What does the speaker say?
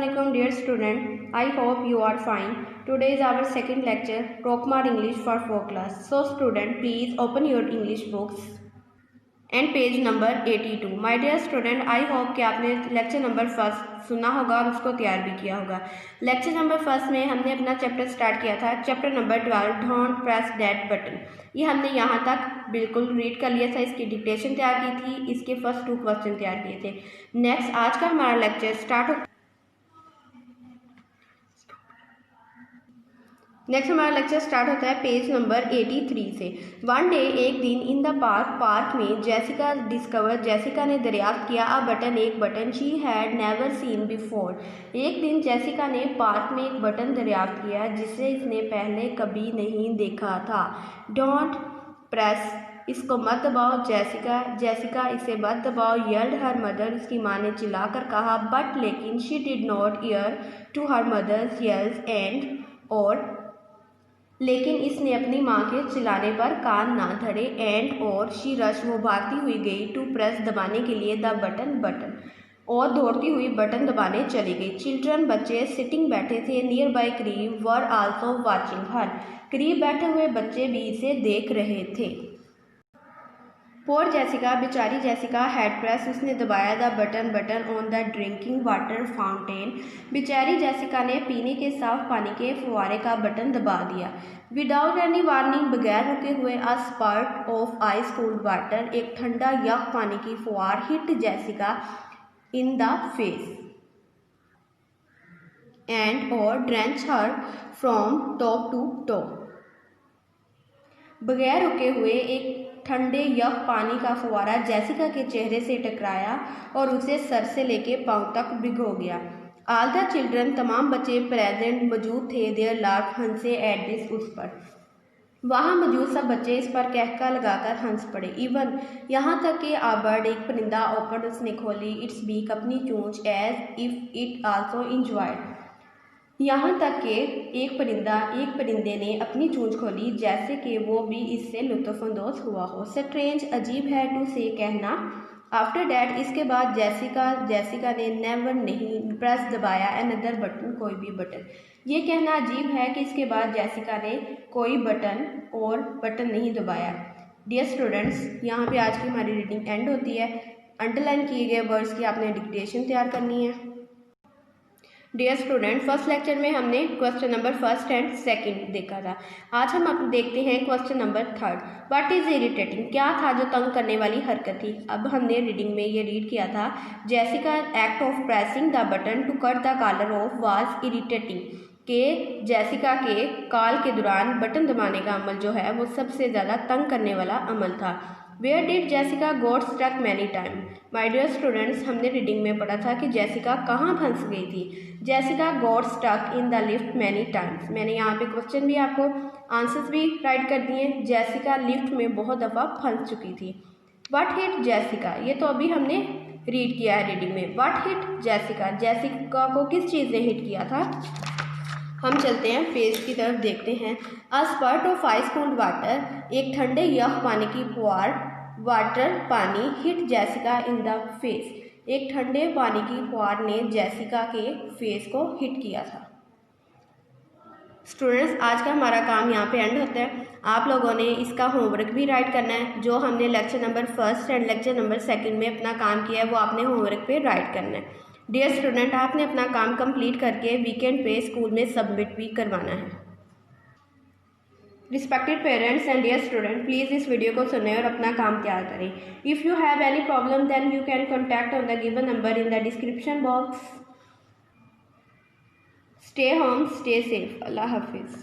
Assalamualaikum dear student. I hope you are fine. Today is our second lecture, Rockmart English for 4 class. So student, please open your English books and page number 82. My dear student, I hope कि आपने lecture number first सुना होगा और उसको तैयार भी किया होगा। लेक्चर नंबर फर्स्ट में हमने अपना चैप्टर स्टार्ट किया था, chapter number 12, don't press that button. ये हमने यहाँ तक बिल्कुल रीड कर लिया था, इसकी डिक्टेशन तैयार की थी, इसके फर्स्ट 2 क्वेश्चन तैयार किए थे। नेक्स्ट आज का हमारा लेक्चर स्टार्ट होता है पेज नंबर 83 से। वन डे, एक दिन, इन द पार्क में जेसिका ने दरियाफ्त किया एक button she had never seen before. एक दिन जेसिका ने पार्क में एक बटन दरियाफ्त किया जिसे इसने पहले कभी नहीं देखा था। डोंट प्रेस, इसको मत दबाओ। जेसिका इसे मत दबाओ। यल्ड हर मदर, उसकी माँ ने चिल्लाकर कहा। बट लेकिन she did not hear to her mother's yells और लेकिन इसने अपनी माँ के चिल्लाने पर कान ना धरे। एंड और शी रश, वो भागती हुई गई। टू प्रेस, दबाने के लिए। द बटन और दौड़ती हुई बटन दबाने चली गई। चिल्ड्रन, बच्चे, सिटिंग, बैठे थे। नियर बाय करीब, वर आल्सो वाचिंग हर, करीब बैठे हुए बच्चे भी इसे देख रहे थे। पोर जेसिका, बेचारी जेसिका, हैड प्रेस, उसने दबाया। The button on the drinking water fountain, बेचारी जेसिका ने पीने के साफ पानी के फुवारे का बटन दबा दिया। विदाउट एनी वार्निंग, बगैर रुके हुए, a spurt of ice cold water, एक ठंडा यख पानी की फुहार, hit Jessica in the face and और drench her from top to toe. बगैर रुके हुए एक ठंडे यख पानी का फुवारा जेसिका के चेहरे से टकराया और उसे सर से लेके पांव तक भिगो गया। ऑल द चिल्ड्रन, तमाम बच्चे, प्रेजेंट, मौजूद थे। देयर लाफ, हंसे। एट दिस, उस पर। वहाँ मौजूद सब बच्चे इस पर कहका लगाकर हंस पड़े। इवन, यहाँ तक कि आ बर्ड, एक परिंदा, ओपन, उसने खोली, इट्स बीक, अपनी चोंच, as if it also enjoyed, यहाँ तक कि एक परिंदे ने अपनी चोंच खोली जैसे कि वो भी इससे लुत्फ़अंदोज़ हुआ हो। स्ट्रेंज, अजीब है। टू से, कहना। आफ्टर डैट, इसके बाद, जेसिका ने नेवर, नहीं, प्रेस, दबाया। अनदर बटन, कोई भी बटन। ये कहना अजीब है कि इसके बाद जेसिका ने कोई बटन नहीं दबाया। डियर स्टूडेंट्स, यहाँ पे आज की हमारी रीडिंग एंड होती है। अंडरलाइन किए गए वर्ड्स की आपने डिक्टेशन तैयार करनी है। डियर स्टूडेंट, फर्स्ट लेक्चर में हमने question number first and second देखा था। आज हम अब देखते हैं question number third. What is irritating, क्या था जो तंग करने वाली हरकत थी। अब हमने रीडिंग में ये रीड किया था, Jessica act of pressing the button to cut the caller off was irritating, के जेसिका के कॉल के दौरान बटन दबाने का अमल जो है वो सबसे ज़्यादा तंग करने वाला अमल था। Where did Jessica got struck many time. My dear students, हमने रीडिंग में पढ़ा था कि जेसिका कहाँ फंस गई थी। Jessica got stuck in the lift many times. मैंने यहाँ पे क्वेश्चन भी आपको आंसर्स भी राइट कर दिए। जेसिका लिफ्ट में बहुत दफ़ा फंस चुकी थी। व्हाट हिट जेसिका, ये तो अभी हमने रीड किया है रीडिंग में। व्हाट हिट जेसिका, जेसिका को किस चीज़ ने हिट किया था। हम चलते हैं पेज की तरफ, देखते हैं। A spurt of ice cold water, एक ठंडे यख पानी की फुहार, वाटर, पानी, hit Jessica in the face, एक ठंडे पानी की फुहार ने जेसिका के फेस को हिट किया था। स्टूडेंट्स, आज का हमारा काम यहाँ पे एंड होता है। आप लोगों ने इसका होमवर्क भी राइट करना है। जो हमने lecture number first and lecture number second में अपना काम किया है वो आपने होमवर्क पे राइट करना है। डियर स्टूडेंट, आपने अपना काम कंप्लीट करके वीकेंड पे स्कूल में सबमिट भी करवाना है। Respected parents and dear student, please इस वीडियो को सुनें और अपना काम तैयार करें। If you have any problem then you can contact on the given number in the description box. Stay home, stay safe. अल्लाह हाफिज़।